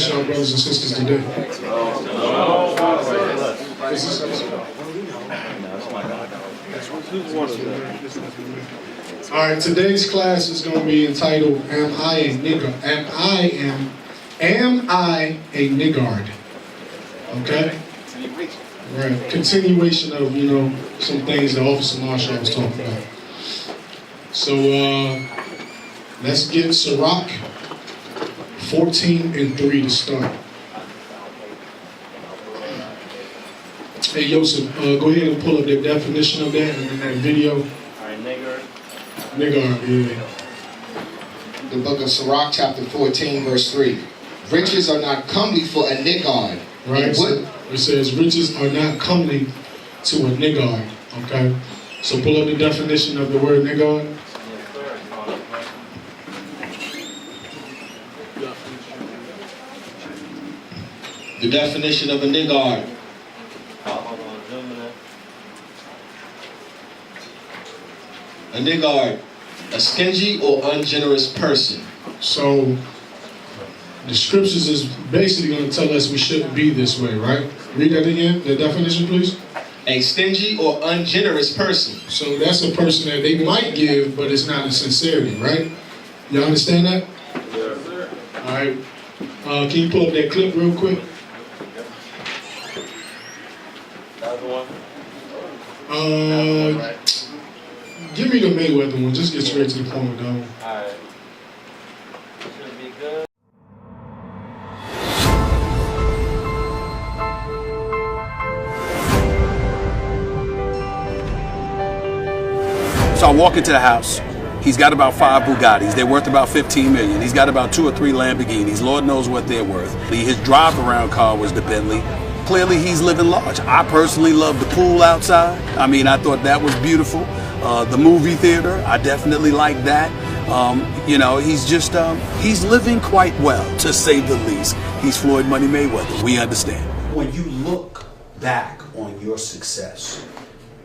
bless y'all, brothers and sisters, today. All right, today's class is going to be entitled, Am I a Niggard? Am I a Niggard? Okay? Right. Continuation of, some things that Officer Marshall was talking about. So, let's get Sirach 14:3 to start. Hey, Yosef, go ahead and pull up the definition of that in that video. All right, Niggard. Niggard, yeah. The book of Sirach, chapter 14, verse 3. Riches are not comely for a niggard. Right, so it says riches are not comely to a niggard. Okay? So pull up the definition of the word niggard. The definition of a niggard. A niggard, a stingy or ungenerous person. So the scriptures is basically going to tell us we shouldn't be this way, right? Read that again, the definition, please. A stingy or ungenerous person. So that's a person that they might give, but it's not in sincerity, right? You understand that? Yes, sir. All right. Can you pull up that clip real quick? That's the one. Give me the Mayweather one. Just get straight to the point, though. All right. Should be good. So I walk into the house. He's got about 5 Bugattis. They're worth about 15 million. He's got about 2 or 3 Lamborghinis. Lord knows what they're worth. His drive-around car was the Bentley. Clearly, he's living large. I personally love the pool outside. I mean, I thought that was beautiful. The movie theater, I definitely like that. He's just, he's living quite well, to say the least. He's Floyd Money Mayweather. We understand. When you look back on your success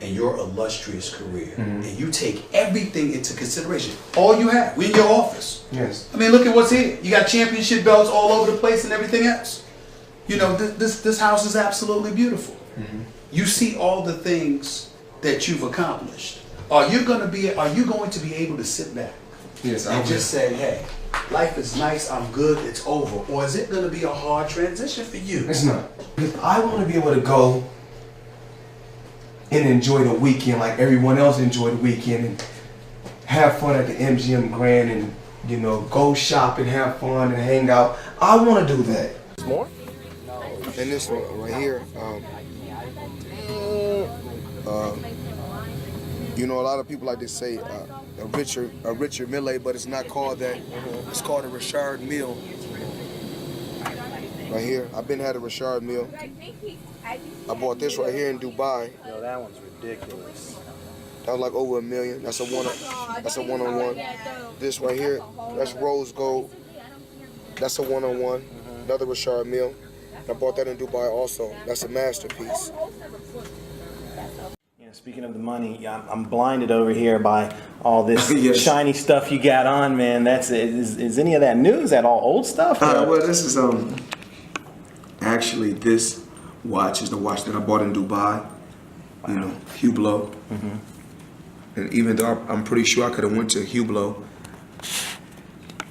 and your illustrious career, and you take everything into consideration, all you have, we in your office. Yes. I mean, look at what's here. You got championship belts all over the place and everything else. This house is absolutely beautiful. You see all the things that you've accomplished. Are you going to be able to sit back and just say, hey, life is nice, I'm good, it's over? Or is it going to be a hard transition for you? It's not. Because I want to be able to go and enjoy the weekend like everyone else enjoy the weekend and have fun at the MGM Grand and, go shop and have fun and hang out. I want to do that. More? And this one right here, a lot of people like to say a Richard Mille, but it's not called that. It's called a Richard Mille. Right here, I've been had a Richard Mille. I bought this right here in Dubai. Yo, that one's ridiculous. That was like over $1 million. That's a one-on-one. This right here, that's rose gold. That's a one-on-one. Another Richard Mille. I bought that in Dubai also. That's a masterpiece. Speaking of the money, I'm blinded over here by all this Yes. shiny stuff you got on, man. Is any of that new? Is that all old stuff? Well, this is actually this watch is the watch that I bought in Dubai. Hublot. And even though I'm pretty sure I could have went to Hublot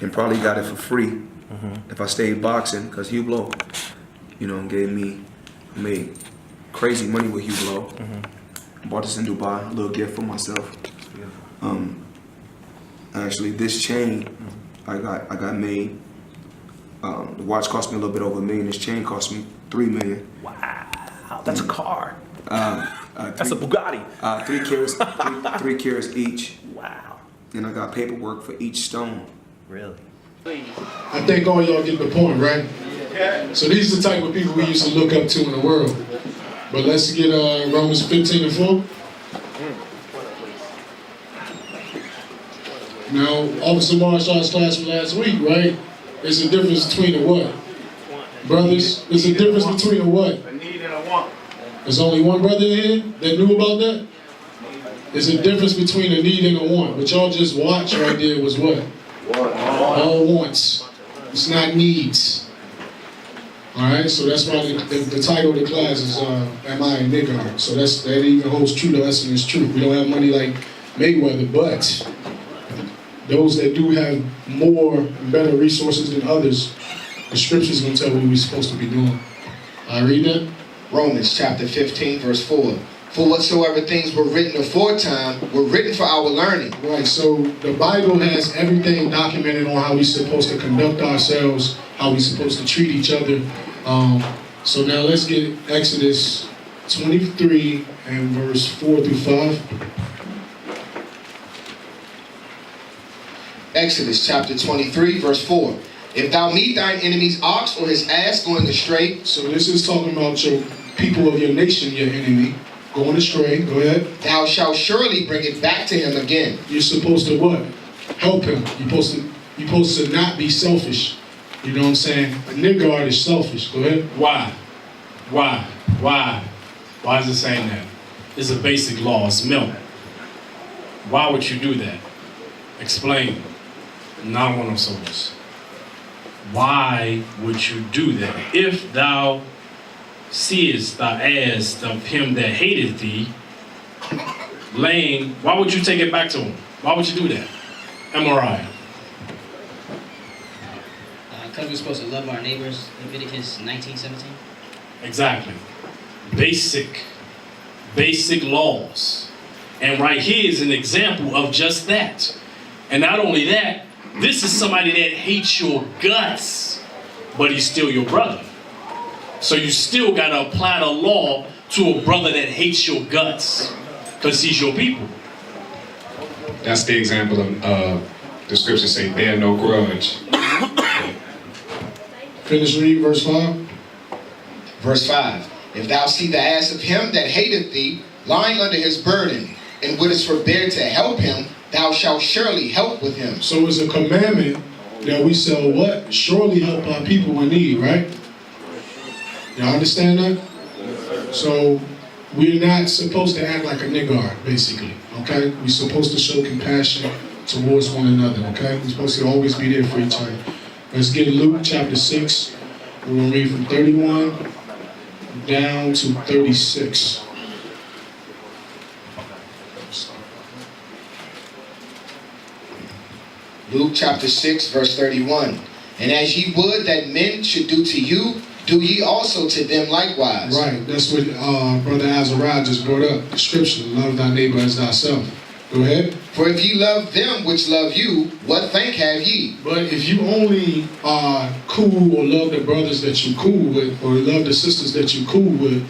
and probably got it for free if I stayed boxing, because Hublot, made crazy money with Hublot. Bought this in Dubai, a little gift for myself. Actually, this chain I got made. The watch cost me a little bit over $1 million. This chain cost me $3 million. Wow, that's a car. That's a Three- Bugatti. 3 carats, 3 carats each. Wow. And I got paperwork for each stone. Really? I think all y'all get the point, right? So these are the type of people we used to look up to in the world. But let's get Romans 15:4. Now, Officer Marshall's class from last week, right? There's a difference between a what? Brothers, there's a difference between a what? A need and a want. There's only one brother in here that knew about that? There's a difference between a need and a want. But y'all just watch right there was what? All wants. It's not needs. All right, so that's why the title of the class is Am I a Niggard? So that even holds true to us in this truth. We don't have money like Mayweather, but those that do have more and better resources than others, the scripture's going to tell what we're supposed to be doing. I read that? Romans chapter 15, verse 4. For whatsoever things were written aforetime were written for our learning. Right, so the Bible has everything documented on how we're supposed to conduct ourselves, how we're supposed to treat each other. So now let's get Exodus 23 and verse 4 through 5. Exodus chapter 23, verse 4. If thou meet thine enemy's ox or his ass going astray. So this is talking about your people of your nation, your enemy, going astray. Go ahead. Thou shalt surely bring it back to him again. You're supposed to what? Help him. You're supposed to not be selfish. You know what I'm saying? A Niggard is selfish. Go ahead. Why? Why is it saying that? It's a basic law. It's milk. Why would you do that? Explain. Not one of souls. Why would you do that? If thou seest the ass of him that hateth thee laying, why would you take it back to him? Why would you do that? MRI. Because we're supposed to love our neighbors, Leviticus 19:17. Exactly. Basic laws. And right here is an example of just that. And not only that, this is somebody that hates your guts, but he's still your brother. So you still got to apply the law to a brother that hates your guts, because he's your people. That's the example of the scriptures say, bear no grudge. Finish reading verse 5. Verse 5. If thou see the ass of him that hateth thee lying under his burden, and wouldest forbear to help him, thou shalt surely help with him. So it's a commandment that we shall what? Surely help our people in need, right? Y'all understand that? So we're not supposed to act like a niggard, basically, okay? We're supposed to show compassion towards one another, okay? We're supposed to always be there for each other. Let's get Luke chapter 6. We're going to read from 31 down to 36. Luke chapter 6, verse 31. And as ye would that men should do to you, do ye also to them likewise. Right, that's what Brother Azariah just brought up. The scripture, love thy neighbor as thyself. Go ahead. For if ye love them which love you, what thank have ye? But if you only are cool or love the brothers that you cool with, or love the sisters that you cool with,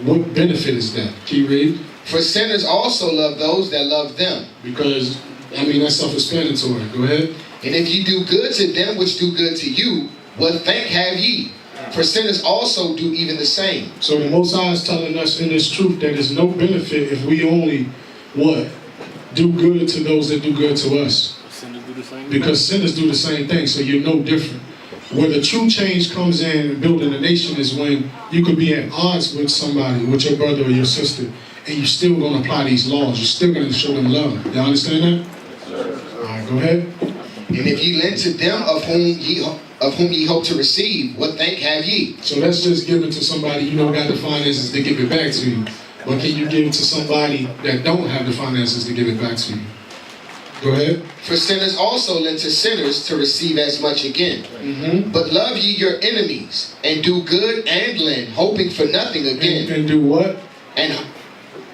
what benefit is that? Can you read? For sinners also love those that love them. Because, I mean, that's self-explanatory. Go ahead. And if ye do good to them which do good to you, what thank have ye? For sinners also do even the same. So the Most High is telling us in this truth that there's no benefit if we only, what? Do good to those that do good to us. Because sinners do the same thing, so you're no different. Where the true change comes in building a nation is when you could be at odds with somebody, with your brother or your sister, and you're still going to apply these laws. You're still going to show them love. Y'all understand that? All right, go ahead. And if ye lend to them of whom ye hope to receive, what thank have ye? So that's just giving to somebody you don't got the finances to give it back to you. But can you give it to somebody that don't have the finances to give it back to you? Go ahead. For sinners also lend to sinners to receive as much again. But love ye your enemies, and do good and lend, hoping for nothing again. And do what?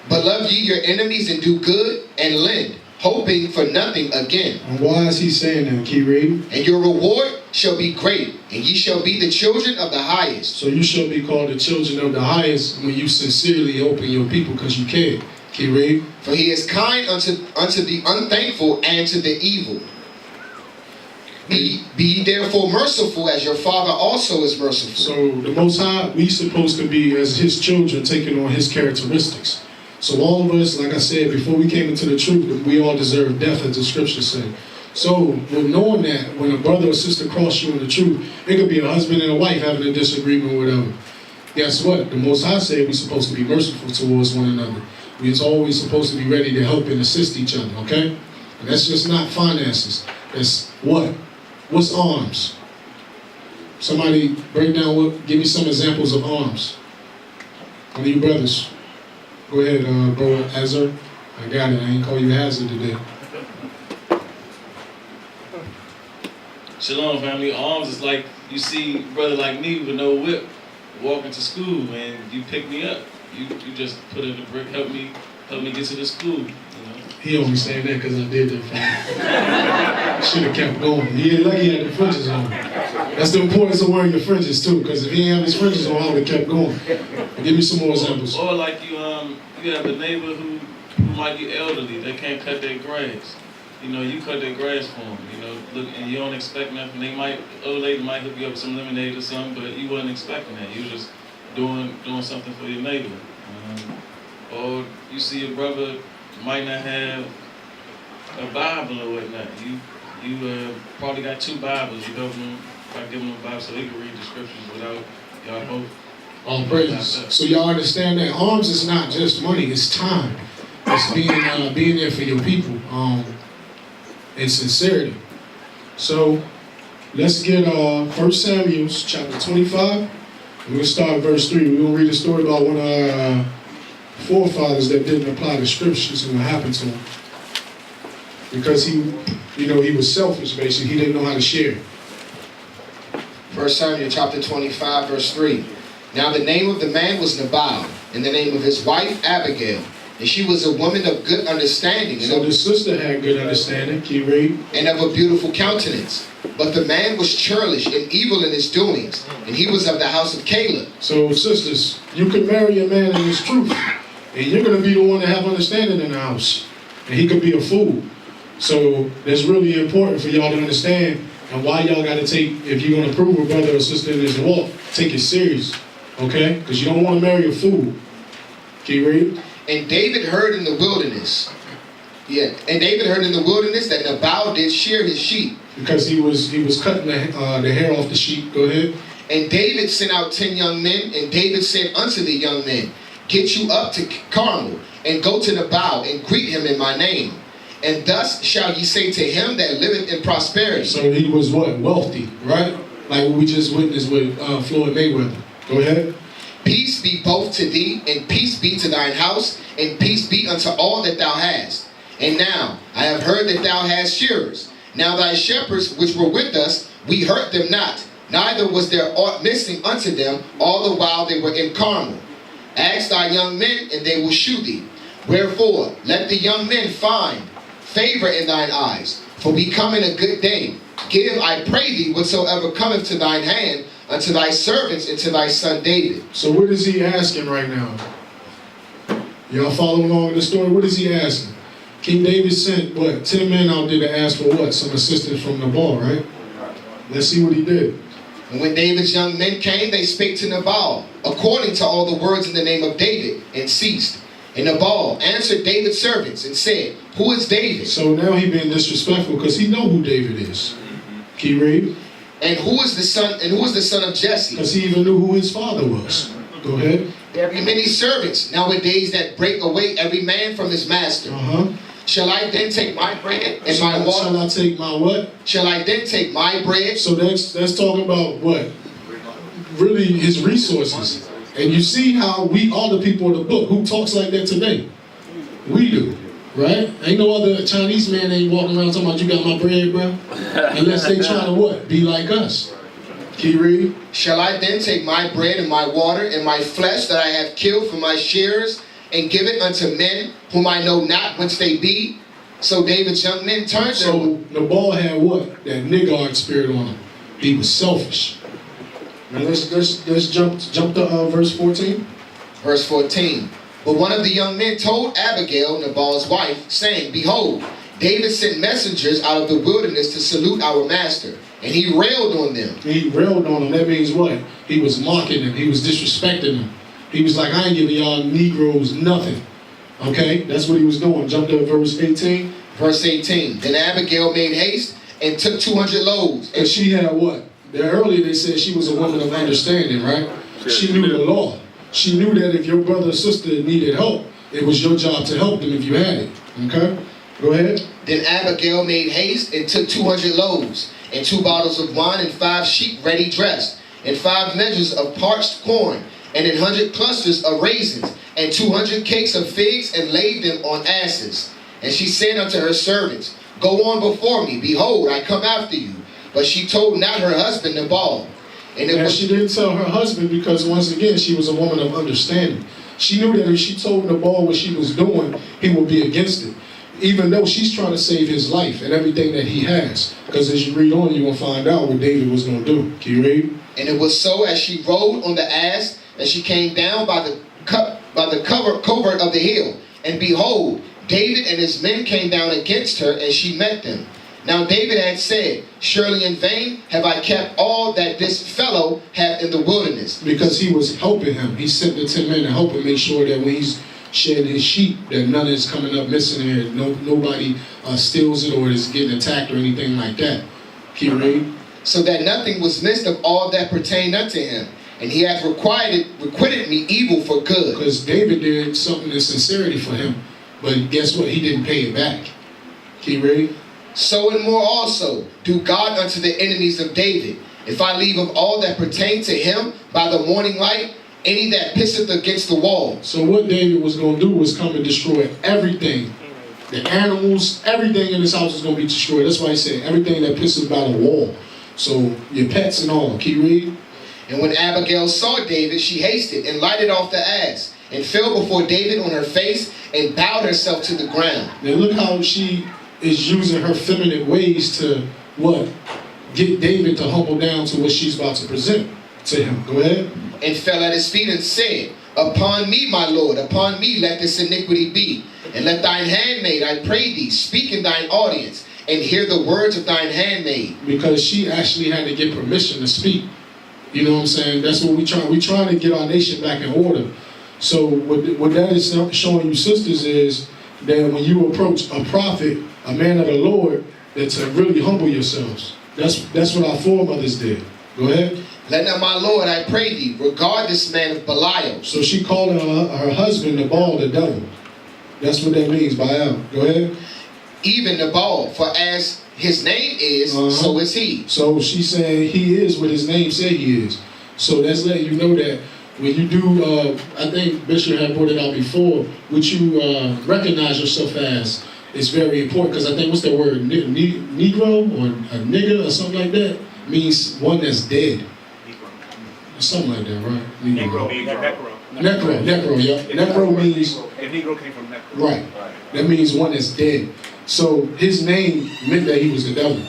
But love ye your enemies and do good and lend, hoping for nothing again. And why is he saying that? Keep reading. And your reward shall be great, and ye shall be the children of the highest. So you shall be called the children of the highest when you sincerely helping your people because you care. Keep reading. For he is kind unto the unthankful and to the evil. Be ye therefore merciful as your Father also is merciful. So the Most High, we supposed to be as his children taking on his characteristics. So all of us, like I said, before we came into the truth, we all deserve death, as the scripture said. So with knowing that, when a brother or sister cross you in the truth, it could be a husband and a wife having a disagreement or whatever. Guess what? The Most High said we're supposed to be merciful towards one another. We're always supposed to be ready to help and assist each other, okay? And that's just not finances. That's what? What's arms? Somebody break down give me some examples of arms. One of you brothers. Go ahead, bro Hazard. I got it. I ain't call you Hazard today. Shalom, family. Arms is like you see brother like me with no whip walking to school, and you pick me up. You just put in the brick, help me get to the school. You know? He only saying that because I did that for him. Should have kept going. He ain't lucky he had the fringes on. That's the importance of wearing your fringes too, because if he ain't have his fringes on, I would have kept going. Give me some more examples. Or like you have a neighbor who might be elderly. They can't cut their grass. You know, you cut their grass for them. You know, look, and you don't expect nothing. Old lady might hook you up with some lemonade or something, but you wasn't expecting that. You just doing something for your neighbor. Or you see your brother might not have a Bible or whatnot. You probably got 2 Bibles. You help them by giving them a Bible so they can read the scriptures without y'all both. All praises. So y'all understand that arms is not just money, it's time. It's being there for your people, and sincerity. So let's get 1 Samuel chapter 25. We're gonna start at verse 3. We're gonna read a story about one of our forefathers that didn't apply the scriptures and what happened to him. Because he was selfish, basically. He didn't know how to share. 1 Samuel chapter 25, verse 3. Now the name of the man was Nabal, and the name of his wife Abigail. And she was a woman of good understanding. So the sister had good understanding. Can you read? And of a beautiful countenance. But the man was churlish and evil in his doings, and he was of the house of Caleb. So sisters, you can marry a man in his truth, and you're going to be the one that have understanding in the house. And he could be a fool. So that's really important for y'all to understand, and why y'all got to take, if you're going to prove a brother or sister in this walk, take it serious. Okay? Because you don't want to marry a fool. Can you read? And David heard in the wilderness. And David heard in the wilderness that Nabal did shear his sheep. Because he was cutting the hair off the sheep. Go ahead. And David sent out 10 young men, and David said unto the young men, Get you up to Carmel, and go to Nabal, and greet him in my name. And thus shall ye say to him that liveth in prosperity. So he was what? Wealthy, right? Like what we just witnessed with Floyd Mayweather. Go ahead. Peace be both to thee, and peace be to thine house, and peace be unto all that thou hast. And now I have heard that thou hast shearers. Now thy shepherds which were with us, we hurt them not, neither was there aught missing unto them all the while they were in Carmel. Ask thy young men, and they will shew thee. Wherefore, let the young men find favor in thine eyes, for we come in a good day. Give, I pray thee, whatsoever cometh to thine hand, unto thy servants and to thy son David. So what is he asking right now? Y'all following along in the story? What is he asking? King David sent, 10 men out there to ask for what? Some assistance from Nabal, right? Let's see what he did. And when David's young men came, they spake to Nabal, according to all the words in the name of David, and ceased. And Nabal answered David's servants and said, Who is David? So now he being disrespectful because he know who David is. Can you read? And who is the son of Jesse? Because he even knew who his father was. Go ahead. There be many servants nowadays that break away every man from his master. Shall I then take my bread and my water? Shall I take my what? Shall I then take my bread? So that's talking about what? Really his resources. And you see how we are the people of the book. Who talks like that today? We do. Right? Ain't no other Chinese man ain't walking around talking about you got my bread, bro. Unless they trying to what? Be like us. Can you read? Shall I then take my bread and my water and my flesh that I have killed from my shearers and give it unto men whom I know not whence they be? So David's young men turned to him. So Nabal had what? That Niggard spirit on him. He was selfish. Now let's jump to verse 14. Verse 14. But one of the young men told Abigail, Nabal's wife, saying, Behold, David sent messengers out of the wilderness to salute our master. And he railed on them. He railed on them. That means what? He was mocking them. He was disrespecting them. He was like, I ain't giving y'all Negroes nothing. Okay? That's what he was doing. Jump to verse 18. Verse 18. Then Abigail made haste and took 200 loaves. And she had what? Earlier they said she was a woman of understanding, right? She knew the law. She knew that if your brother or sister needed help, it was your job to help them if you had it. Okay? Go ahead. Then Abigail made haste and took 200 loaves and 2 bottles of wine, and 5 sheep ready dressed, and 5 measures of parched corn, and 100 clusters of raisins, and 200 cakes of figs, and laid them on asses. And she said unto her servants, Go on before me, behold, I come after you. But she told not her husband Nabal. And she didn't tell her husband because, once again, she was a woman of understanding. She knew that if she told Nabal what she was doing, he would be against it. Even though she's trying to save his life and everything that he has. Because as you read on, you're going to find out what David was going to do. Can you read? And it was so, as she rode on the ass, that she came down by the covert of the hill. And behold, David and his men came down against her, and she met them. Now David had said, Surely in vain have I kept all that this fellow hath in the wilderness. Because he was helping him. He sent the 10 men to help him make sure that when he's shedding his sheep, that none is coming up missing and nobody steals it or is getting attacked or anything like that. Can you read? So that nothing was missed of all that pertained unto him. And he hath requited me evil for good. Because David did something in sincerity for him. But guess what? He didn't pay it back. Can you read? So and more also do God unto the enemies of David, if I leave of all that pertain to him by the morning light, any that pisseth against the wall. So what David was going to do was come and destroy everything. The animals, everything in his house is going to be destroyed. That's why he said everything that pisses by the wall. So your pets and all. Can you read? And when Abigail saw David, she hasted and lighted off the ass, and fell before David on her face, and bowed herself to the ground. Now look how she is using her feminine ways to, what? Get David to humble down to what she's about to present to him. Go ahead. And fell at his feet and said, Upon me, my Lord, upon me let this iniquity be. And let thine handmaid, I pray thee, speak in thine audience, and hear the words of thine handmaid. Because she actually had to get permission to speak. You know what I'm saying? That's what we're trying to get our nation back in order. So what that is showing you, sisters, is that when you approach a prophet, a man of the Lord, that to really humble yourselves. That's what our foremothers did. Go ahead. Let not my Lord, I pray thee, regard this man of Belial. So she called her husband Nabal the devil. That's what that means, Baal. Go ahead. Even Nabal, for as his name is, so is he. So she's saying he is what his name said he is. So that's letting you know that when you do, I think Bishop had brought it out before, what you recognize yourself as is very important. Because I think, what's that word, Negro or a nigger or something like that, means one that's dead. Something like that, right? Negro. Necro, yeah. Necro means... And Negro came from necro. Right. That means one that's dead. So his name meant that he was the devil.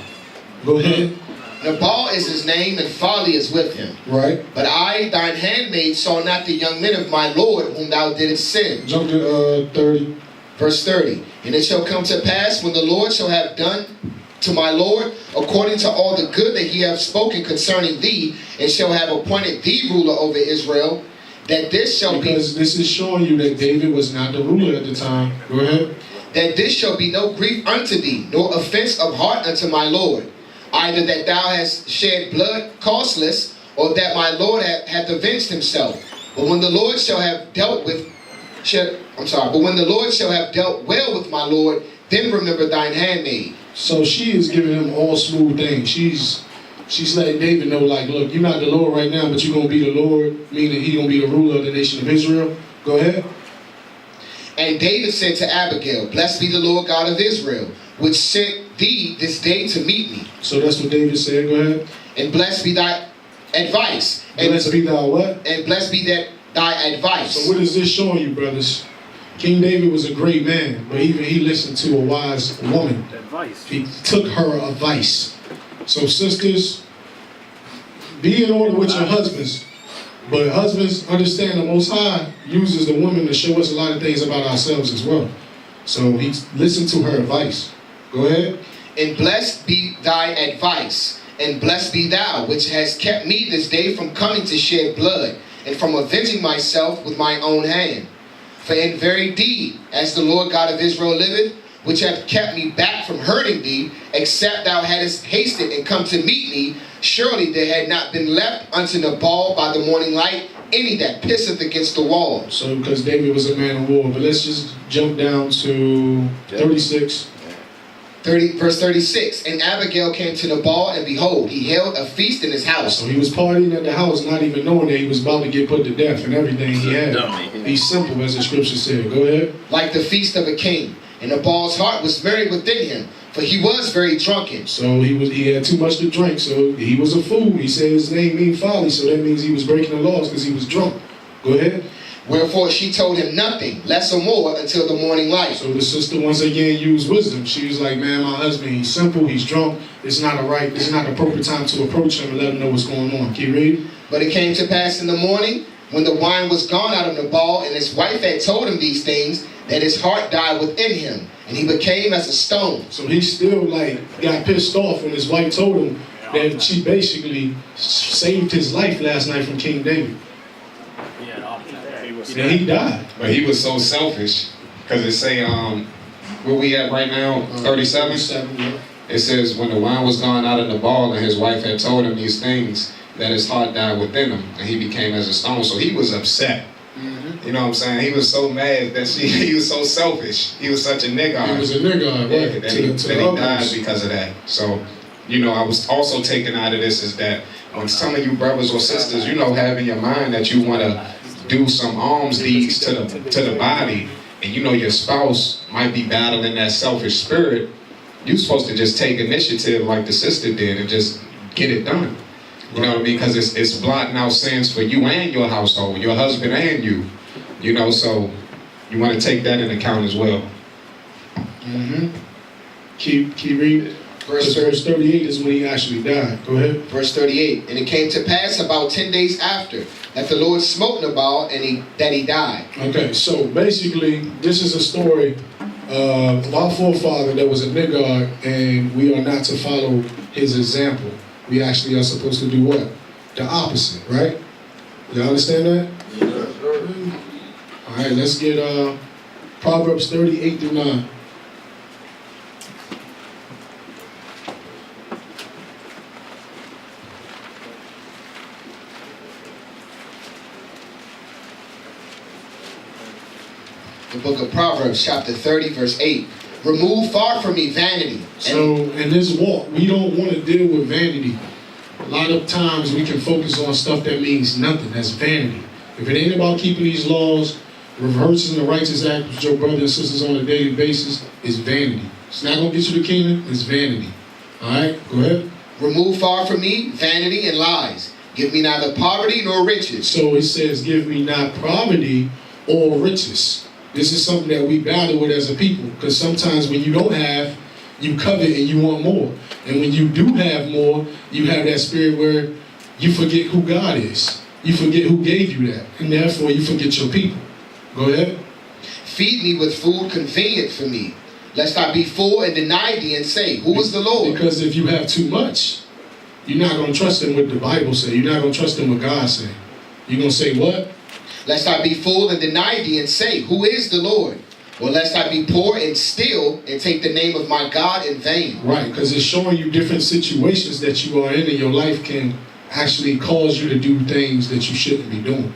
Go ahead. Nabal is his name, and folly is with him. Right. But I, thine handmaid, saw not the young men of my Lord, whom thou didst send. Jump to 30. Verse 30. And it shall come to pass, when the Lord shall have done to my Lord, according to all the good that he hath spoken concerning thee, and shall have appointed thee ruler over Israel, that this shall because this is showing you that David was not the ruler at the time. Go ahead. That this shall be no grief unto thee, nor offense of heart unto my Lord, either that thou hast shed blood causeless, or that my Lord hath avenged himself. But when the Lord shall have dealt with, but when the Lord shall have dealt well with my Lord, then remember thine handmaid. So she is giving him all smooth things. She's letting David know, like, look, you're not the Lord right now, but you're going to be the Lord, meaning he's going to be the ruler of the nation of Israel. Go ahead. And David said to Abigail, Blessed be the Lord God of Israel, which sent thee this day to meet me. So that's what David said. Go ahead. And blessed be thy advice. Blessed be thy what? And blessed be that thy advice. So what is this showing you, brothers? King David was a great man, but even he listened to a wise woman. Advice. He took her advice. So sisters, be in order with your husbands. But husbands, understand the Most High uses the woman to show us a lot of things about ourselves as well. So he listened to her advice. Go ahead. And blessed be thy advice, and blessed be thou, which hast kept me this day from coming to shed blood, and from avenging myself with my own hand. For in very deed, as the Lord God of Israel liveth, which hath kept me back from hurting thee, except thou hadst hasted and come to meet me, surely there had not been left unto Nabal by the morning light any that pisseth against the wall. So because David was a man of war. But let's just jump down to 36. Verse 36. And Abigail came to Nabal, and behold, he held a feast in his house. So he was partying at the house, not even knowing that he was about to get put to death and everything he had. He's simple, as the scripture said. Go ahead. Like the feast of a king. And Nabal's heart was merry within him, for he was very drunken. So he had too much to drink, so he was a fool. He said his name means folly, so that means he was breaking the laws because he was drunk. Go ahead. Wherefore she told him nothing, less or more, until the morning light. So the sister once again used wisdom. She was like, man, my husband, he's simple, he's drunk. It's not the appropriate time to approach him and let him know what's going on. Can you read? But it came to pass in the morning, when the wine was gone out of Nabal, and his wife had told him these things, that his heart died within him, and he became as a stone. So he still got pissed off when his wife told him that she basically saved his life last night from King David. And he died. But he was so selfish, because it say, where we at right now, 37? 37, yeah. It says, when the wine was gone out of Nabal, and his wife had told him these things, that his heart died within him, and he became as a stone. So he was upset. You know what I'm saying? He was so mad that he was so selfish. He was such a Niggard. He was a Niggard, right? That he died because of that. So, I was also taken out of this is that when some of you brothers or sisters, have in your mind that you want to do some alms deeds to the body, and your spouse might be battling that selfish spirit, you're supposed to just take initiative like the sister did and just get it done. You know what I mean? Because it's blotting out sins for you and your household, your husband and you. So you want to take that into account as well. Keep reading. Verse 38 is when he actually died. Go ahead. Verse 38. And it came to pass about 10 days after that the Lord smote Nabal, and that he died. Okay, so basically, this is a story of our forefather that was a Niggard, and we are not to follow his example. We actually are supposed to do what? The opposite, right? You understand that? Yes, sir. All right, let's get Proverbs 38 through 9. The book of Proverbs, chapter 30, verse 8. Remove far from me vanity. So in this walk, we don't want to deal with vanity. A lot of times we can focus on stuff that means nothing. That's vanity. If it ain't about keeping these laws, reversing the righteous act with your brothers and sisters on a daily basis, it's vanity. It's not going to get you the kingdom, it's vanity. All right, go ahead. Remove far from me vanity and lies. Give me neither poverty nor riches. So it says, give me not poverty or riches. This is something that we battle with as a people, because sometimes when you don't have, you covet and you want more. And when you do have more, you have that spirit where you forget who God is. You forget who gave you that, and therefore you forget your people. Go ahead. Feed me with food convenient for me, lest I be full and deny thee and say, who is the Lord? Because if you have too much, you're not going to trust in what the Bible says. You're not going to trust in what God says. You're going to say what? Lest I be full and deny thee and say, who is the Lord? Or lest I be poor and steal and take the name of my God in vain. Right, because it's showing you different situations that you are in your life can actually cause you to do things that you shouldn't be doing.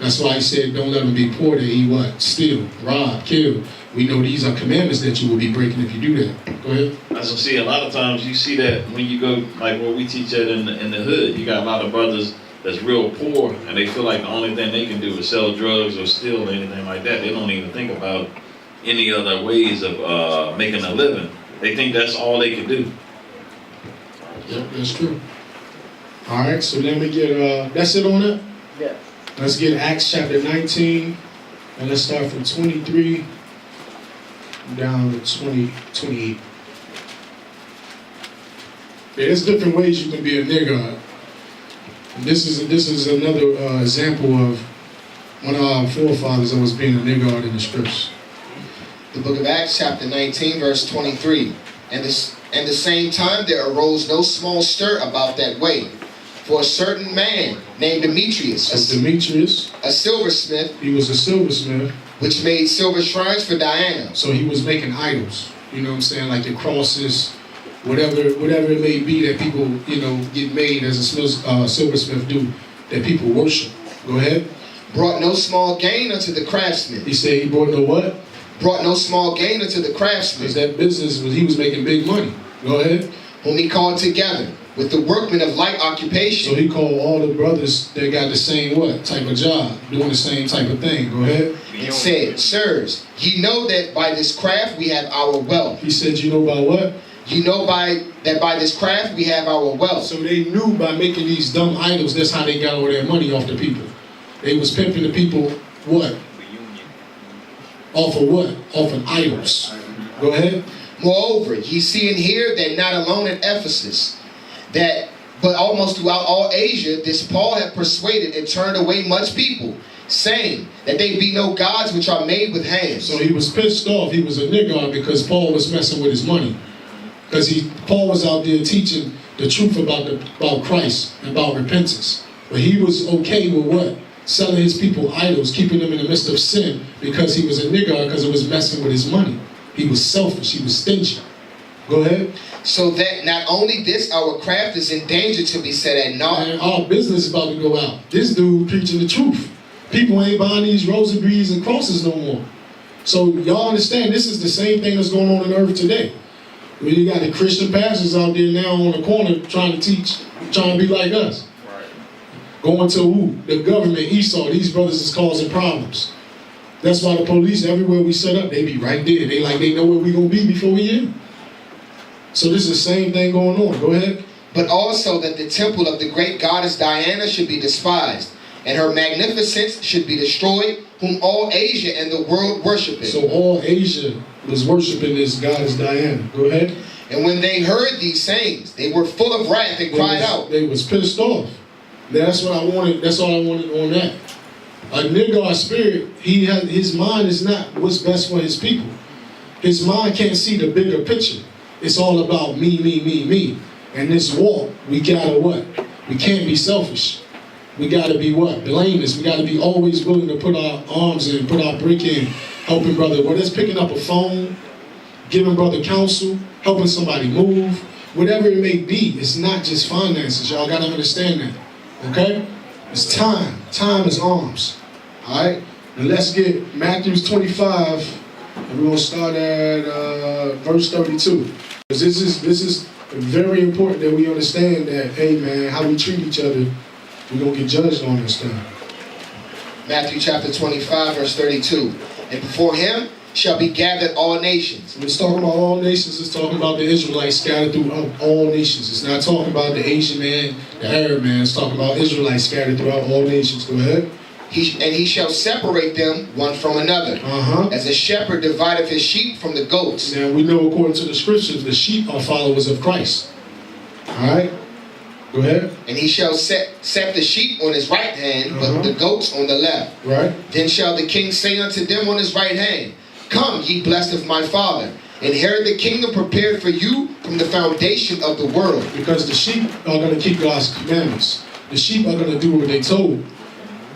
That's why he said, don't let them be poor to eat what? Steal, rob, kill. We know these are commandments that you will be breaking if you do that. Go ahead. As I see, a lot of times you see that when you go, like where we teach at in the hood, you got a lot of brothers that's real poor, and they feel like the only thing they can do is sell drugs or steal or anything like that. They don't even think about any other ways of making a living. They think that's all they can do. Yep, that's true. All right, so then we get, that's it on that? Yeah. Let's get Acts chapter 19, and let's start from 23 down to 28. Yeah, there's different ways you can be a Niggard. This is another example of one of our forefathers that was being a Niggard in the scriptures. The book of Acts, chapter 19, verse 23. And the same time there arose no small stir about that way. For a certain man named Demetrius, a silversmith, he was a silversmith, which made silver shrines for Diana. So he was making idols. You know what I'm saying? Like the crosses, whatever it may be that people, get made as a silversmith do, that people worship. Go ahead. Brought no small gain unto the craftsmen. He said he brought no what? brought no small gain unto the Because craftsman, that business was, he was making big money. Go ahead. whom he called together with the workmen of like So occupation, he called all the brothers that got the same what type of job, doing the same type of thing. Go ahead. and said, Sirs, ye know that by this craft we have our wealth. He said, you know about what? You know that by this craft we have our wealth. So they knew by making these dumb idols, that's how they got all their money off the people. They was pimping the people what? Off of what? Off of idols. Go ahead. Moreover, ye see and hear that not alone at Ephesus, but almost throughout all Asia, this Paul hath persuaded and turned away much people, saying that they be no gods which are made with hands. So he was pissed off. He was a Niggard because Paul was messing with his money. Because Paul was out there teaching the truth about Christ, about repentance. But he was okay with what? Selling his people idols, keeping them in the midst of sin because he was a Niggard, because it was messing with his money. He was selfish. He was stingy. Go ahead. So that not only this, our craft is in danger to be set at naught. And our business is about to go out. This dude preaching the truth. People ain't buying these rosaries and crosses no more. So y'all understand, this is the same thing that's going on in earth today. When you got the Christian pastors out there now on the corner trying to teach, trying to be like us. Going to who? The government, Esau. These brothers is causing problems. That's why the police, everywhere we set up, they be right there. They know where we gonna be before we in. So this is the same thing going on. Go ahead. But also that the temple of the great goddess Diana should be despised, and her magnificence should be destroyed, whom all Asia and the world worship. So all Asia was worshiping this goddess Diana. Go ahead. And when they heard these sayings, they were full of wrath and cried out. They was pissed off. That's what I wanted. That's all I wanted on that. A Niggard spirit, his mind is not what's best for his people. His mind can't see the bigger picture. It's all about me, me, me, me. And this walk, we gotta what? We can't be selfish. We gotta be what? Blameless. We gotta be always willing to put our arms in, put our brick in, helping brother. Whether it's picking up a phone, giving brother counsel, helping somebody move, whatever it may be. It's not just finances. Y'all gotta understand that. Okay? It's time. Time is arms. Alright? And let's get Matthew 25, and we're going to start at verse 32. Because this is very important that we understand that, hey man, how we treat each other, we're going to get judged on this thing. Matthew chapter 25, verse 32. And before him shall be gathered all nations. When it's talking about all nations, it's talking about the Israelites scattered throughout all nations. It's not talking about the Asian man, the Arab man. It's talking about Israelites scattered throughout all nations. Go ahead. He shall separate them one from another, as a shepherd divideth his sheep from the goats. Now we know according to the scriptures, the sheep are followers of Christ. Alright? Go ahead. And he shall set the sheep on his right hand, but the goats on the left. Right. Then shall the king say unto them on his right hand, Come, ye blessed of my Father, inherit the kingdom prepared for you from the foundation of the world. Because the sheep are going to keep God's commandments. The sheep are going to do what they told.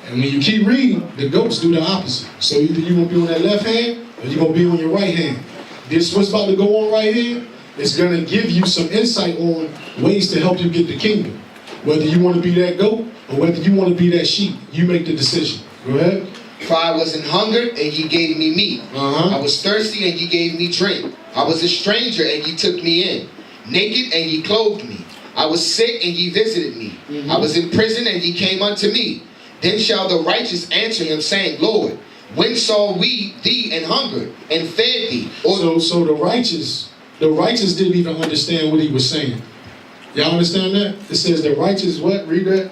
And when you keep reading, the goats do the opposite. So either you're going to be on that left hand, or you're going to be on your right hand. This what's about to go on right here, it's going to give you some insight on ways to help you get the kingdom. Whether you want to be that goat, or whether you want to be that sheep, you make the decision. Go ahead. For I was an hungered, and ye gave me meat. I was thirsty, and ye gave me drink. I was a stranger, and ye took me in. Naked, and ye clothed me. I was sick, and ye visited me. I was in prison, and ye came unto me. Then shall the righteous answer him, saying, Lord, when saw we thee and hungered, and fed thee? So the righteous didn't even understand what he was saying. Y'all understand that? It says the righteous what? Read that.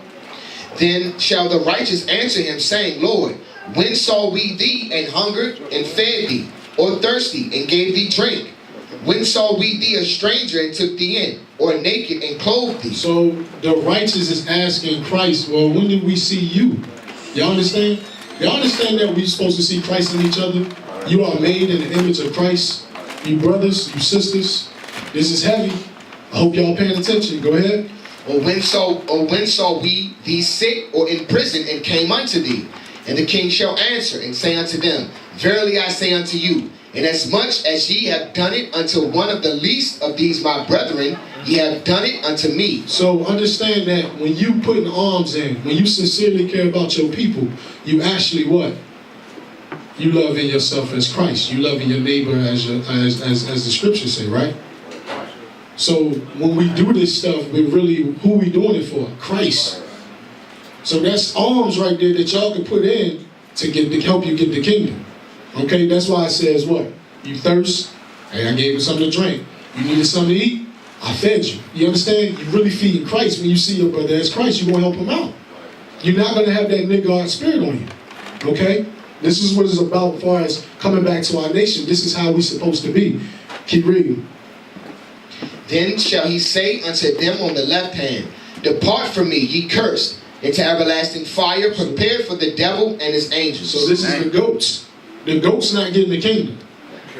Then shall the righteous answer him, saying, Lord, when saw we thee and hungered and fed thee, or thirsty and gave thee drink? When saw we thee a stranger and took thee in, or naked and clothed thee? So the righteous is asking Christ, well, when did we see you? Y'all understand? Y'all understand that we're supposed to see Christ in each other? You are made in the image of Christ. You brothers, you sisters. This is heavy. I hope y'all paying attention. Go ahead. Or when saw we thee sick or in prison and came unto thee? And the king shall answer and say unto them, Verily I say unto you, inasmuch as ye have done it unto one of the least of these my brethren, ye have done it unto me. So understand that when you putting arms in, when you sincerely care about your people, you actually what? you loving yourself as Christ. You loving your neighbor as the scriptures say, right? So when we do this stuff, we're really, who we doing it for? Christ. So that's alms right there that y'all can put in to help you get the kingdom. Okay, that's why it says what? You thirst? Hey, I gave you something to drink. You needed something to eat? I fed you. You understand? You're really feeding Christ. When you see your brother as Christ, you're going to help him out. You're not going to have that Niggard spirit on you. Okay? This is what it's about as far as coming back to our nation. This is how we're supposed to be. Keep reading. Then shall he say unto them on the left hand, Depart from me, ye cursed, into everlasting fire, prepared for the devil and his angels. So this is the goats. The goats not getting the kingdom.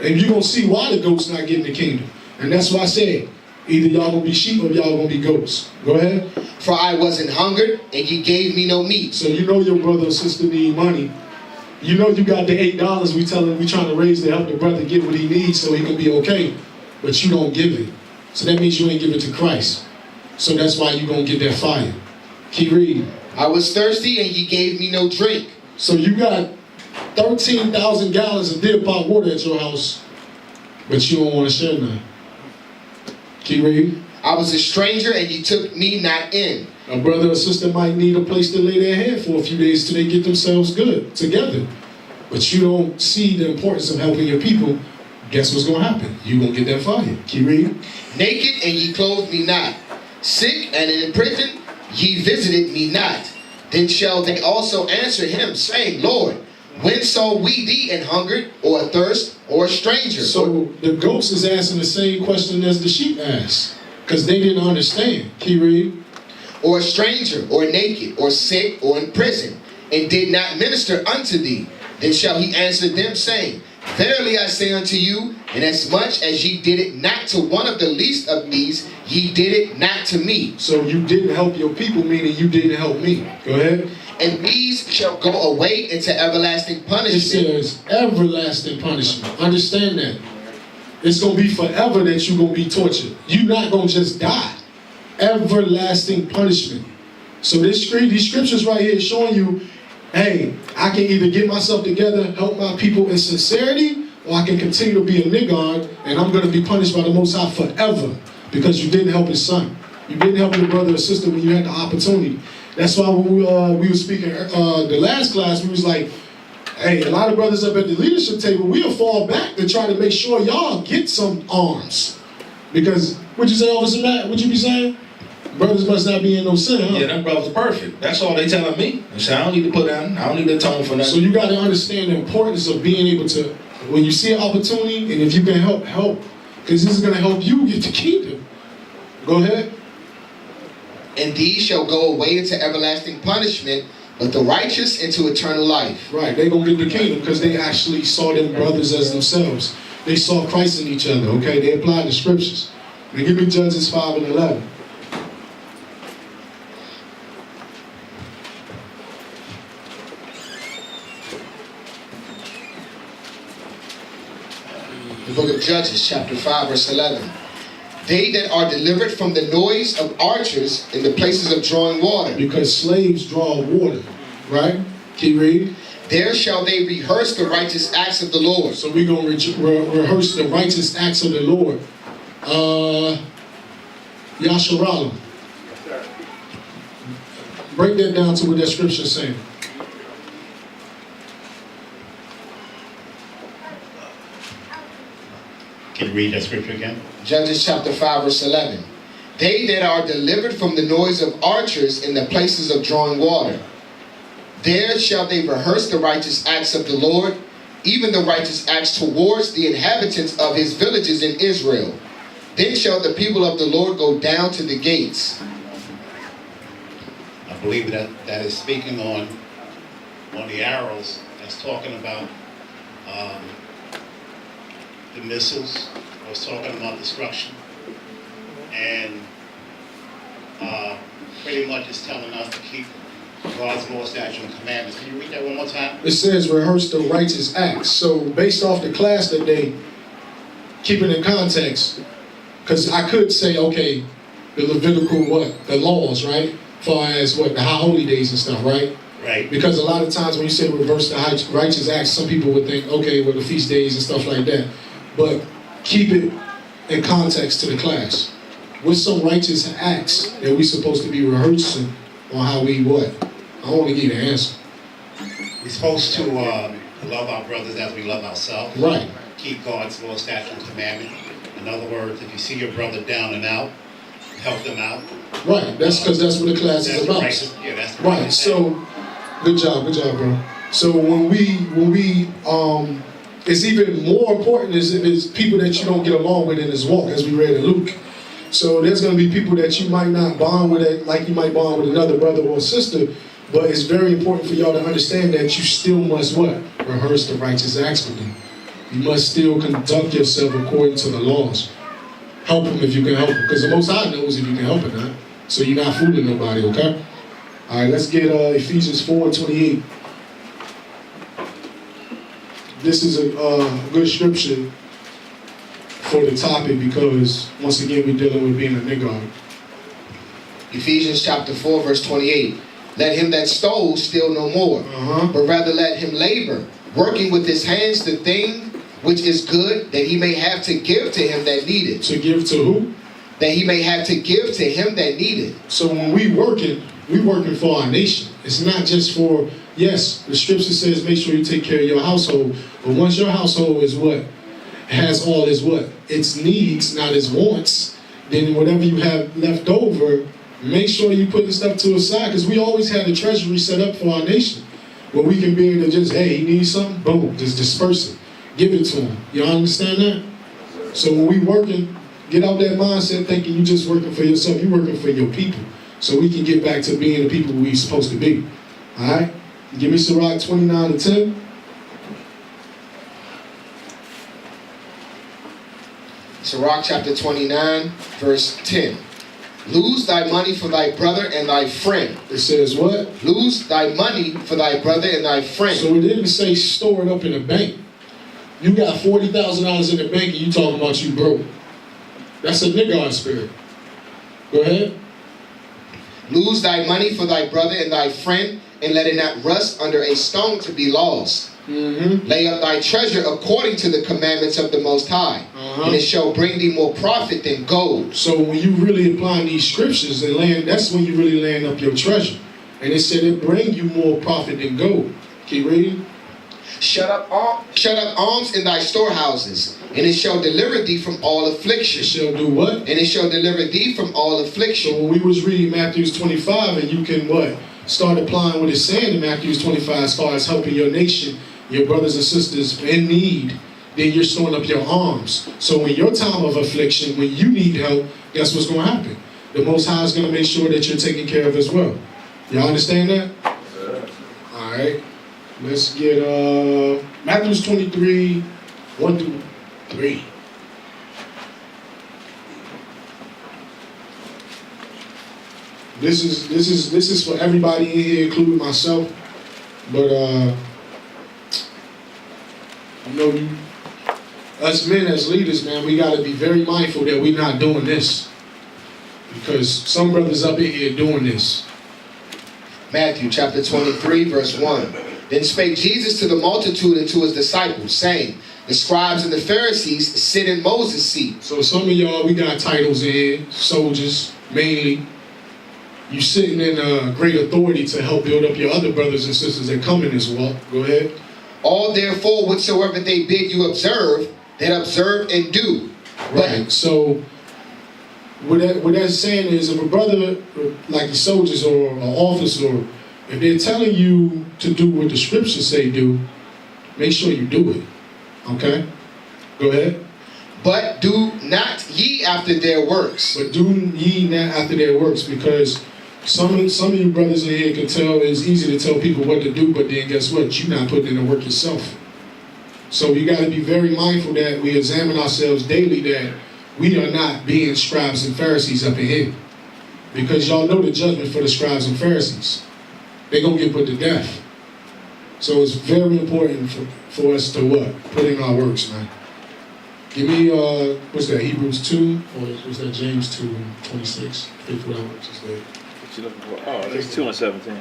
And you're going to see why the goats not getting the kingdom. And that's why I said, either y'all going to be sheep or y'all going to be goats. Go ahead. For I wasn't hungered, and ye gave me no meat. So you know your brother or sister need money. You know you got the $8 we tell him we trying to raise to help the brother get what he needs so he can be okay. But you don't give it. So that means you ain't give it to Christ. So that's why you going to get that fire. Keep reading. I was thirsty, and ye gave me no drink. So you got 13,000 gallons of deer pot water at your house, but you don't want to share none. Keep reading. I was a stranger, and ye took me not in. A brother or sister might need a place to lay their head for a few days till they get themselves good together. But you don't see the importance of helping your people. Guess what's going to happen? You're going to get that fire. Keep reading. Naked, and ye clothed me not. Sick, and in prison, ye visited me not. Then shall they also answer him, saying, Lord, when saw we thee an hungered, or athirst, or a stranger? So the goats is asking the same question as the sheep asked, because they didn't understand. Keep reading. Or a stranger, or naked, or sick, or in prison, and did not minister unto thee. Then shall he answer them, saying, Verily I say unto you, inasmuch as ye did it not to one of the least of these, ye did it not to me. So you didn't help your people, meaning you didn't help me. Go ahead. And these shall go away into everlasting punishment. It says everlasting punishment. Understand that. It's going to be forever that you're going to be tortured. You're not going to just die. Everlasting punishment. So these scriptures right here is showing you, hey, I can either get myself together, help my people in sincerity, or I can continue to be a Niggard, and I'm going to be punished by the Most High forever because you didn't help his son. You didn't help your brother or sister when you had the opportunity. That's why when we were speaking the last class, we was like, hey, a lot of brothers up at the leadership table, we'll fall back to try to make sure y'all get some arms. Because, what'd you say, Officer Matt? What'd you be saying? Brothers must not be in no sin, huh? Yeah, them brothers perfect. That's all they telling me. They say, I don't need to put down, I don't need to atone for nothing. So you got to understand the importance of being able to, when you see an opportunity, and if you can help. Because this is going to help you get the kingdom. Go ahead. And these shall go away into everlasting punishment, but the righteous into eternal life. Right, they're going to get the kingdom because they actually saw them brothers as themselves. They saw Christ in each other, okay? They applied the scriptures. Now give me Judges 5 and 11. The book of Judges, chapter 5, verse 11. They that are delivered from the noise of archers in the places of drawing water. Because slaves draw water, right? Keep reading. There shall they rehearse the righteous acts of the Lord. So we're going to rehearse the righteous acts of the Lord. Yasharala. Break that down to what that scripture is saying. Can you read that scripture again? Judges chapter 5, verse 11. They that are delivered from the noise of archers in the places of drawing water. There shall they rehearse the righteous acts of the Lord, even the righteous acts towards the inhabitants of his villages in Israel. Then shall the people of the Lord go down to the gates. I believe that is speaking on the arrows. That's talking about the missiles. I was talking about destruction. And pretty much it's telling us to keep God's law, statutes, and commandments. Can you read that one more time? It says rehearse the righteous acts. So based off the class that they keep it in context, because I could say, okay, the Levitical the laws, right? As far as the high holy days and stuff, right? Right. Because a lot of times when you say reverse the righteous acts, some people would think, okay, well, the feast days and stuff like that. But keep it in context to the class. What's some righteous acts that we're supposed to be rehearsing on how we what? I want to give you the answer. We're supposed to love our brothers as we love ourselves. Right. Keep God's law, statutes, and commandments. In other words, if you see your brother down and out, help them out. Right. That's because that's what the class is about. Yeah, that's the right. So, good job, bro. So when we it's even more important is people that you don't get along with in this walk, as we read in Luke. So there's going to be people that you might not bond with it like you might bond with another brother or sister, but it's very important for y'all to understand that you still must what? Rehearse the righteous acts with them. You must still conduct yourself according to the laws. Help them if you can help them, because the Most High knows if you can help or not. So you're not fooling nobody, okay? All right, let's get Ephesians 4:28. This is a good scripture for the topic because, once again, we're dealing with being a Niggard. Ephesians chapter 4, verse 28. Let him that stole steal no more, but rather let him labor, working with his hands the thing which is good, that he may have to give to him that needed. To give to who? That he may have to give to him that needed. So when we working for our nation. It's not just for, yes, the scripture says make sure you take care of your household, but once your household is what? Has all its what? Its needs, not its wants, then whatever you have left over, make sure you put the stuff to the side, because we always had the treasury set up for our nation, where we can be able to just, hey, he needs something, boom, just disperse it. Give it to him. Y'all understand that? So when we working, get out that mindset thinking you just working for yourself, you working for your people. So we can get back to being the people we're supposed to be. All right? Give me Sirach 29:10. Sirach chapter 29, verse 10. Lose thy money for thy brother and thy friend. It says what? Lose thy money for thy brother and thy friend. So it didn't say store it up in a bank. You got $40,000 in the bank and you talking about you broke. That's a Niggard spirit. Go ahead. Lose thy money for thy brother and thy friend, and let it not rust under a stone to be lost. Lay up thy treasure according to the commandments of the Most High, and it shall bring thee more profit than gold. So when you really applying these scriptures and laying, that's when you really laying up your treasure. And it said it bring you more profit than gold. Keep reading. Shut up alms in thy storehouses, and it shall deliver thee from all affliction. It shall do what? And it shall deliver thee from all affliction. So when we was reading Matthew 25, and you can what? Start applying what it's saying in Matthew 25 as far as helping your nation, your brothers and sisters in need, then you're storing up your arms. So in your time of affliction, when you need help, guess what's going to happen? The Most High is going to make sure that you're taken care of as well. Y'all understand that? All right. Let's get Matthew 23, 1 through 3. This is for everybody in here, including myself. But you know, us men as leaders, man, we got to be very mindful that we're not doing this, because some brothers up in here doing this. Matthew chapter 23, verse 1. Then spake Jesus to the multitude and to his disciples, saying, the scribes and the Pharisees sit in Moses' seat. So some of y'all, we got titles in here, soldiers, mainly. You sitting in great authority to help build up your other brothers and sisters that come in this walk. Go ahead. All therefore whatsoever they bid you observe, that observe and do. Right. So what that's saying is, if a brother, like the soldiers or an officer, if they're telling you to do what the scriptures say do, make sure you do it. Okay? Go ahead. But do not ye after their works. But do ye not after their works, because some of you brothers in here can tell, it's easy to tell people what to do, but then guess what? You're not putting in the work yourself. So you got to be very mindful that we examine ourselves daily, that we are not being scribes and Pharisees up in here. Because y'all know the judgment for the scribes and Pharisees. They're going to get put to death. So it's very important for us to what? Put in our works, man. Give me, what's that, Hebrews 2? Or was that James 2 and 26? Faith without works is dead. Oh, it's 2 and 17.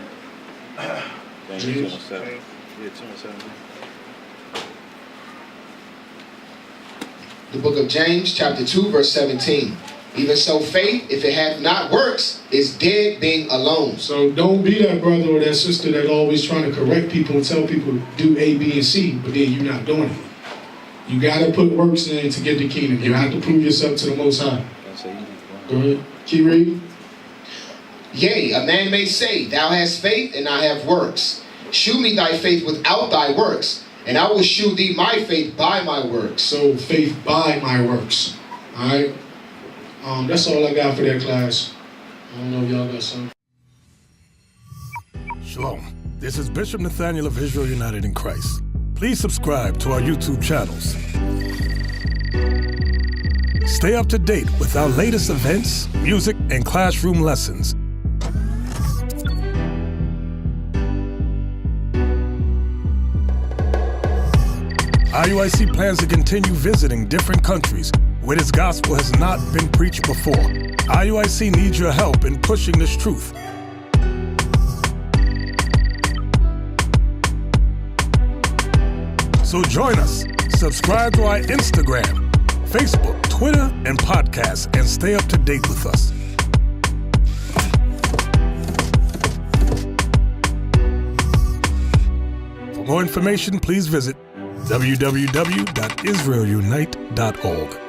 James. The book of James, chapter 2, verse 17. Even so, faith, if it hath not works, is dead being alone. So don't be that brother or that sister that always trying to correct people and tell people do A, B, and C, but then you're not doing it. You got to put works in to get the kingdom. You have to prove yourself to the Most High. Go ahead. Keep reading. Yea, a man may say, thou hast faith, and I have works. Shew me thy faith without thy works, and I will shew thee my faith by my works. So faith by my works. All right. That's all I got for that class. I don't know if y'all got something. Shalom. This is Bishop Nathaniel of Israel United in Christ. Please subscribe to our YouTube channels. Stay up to date with our latest events, music, and classroom lessons. IUIC plans to continue visiting different countries where this gospel has not been preached before. IUIC needs your help in pushing this truth. So join us. Subscribe to our Instagram, Facebook, Twitter, and podcast, and stay up to date with us. For more information, please visit www.israelunite.org.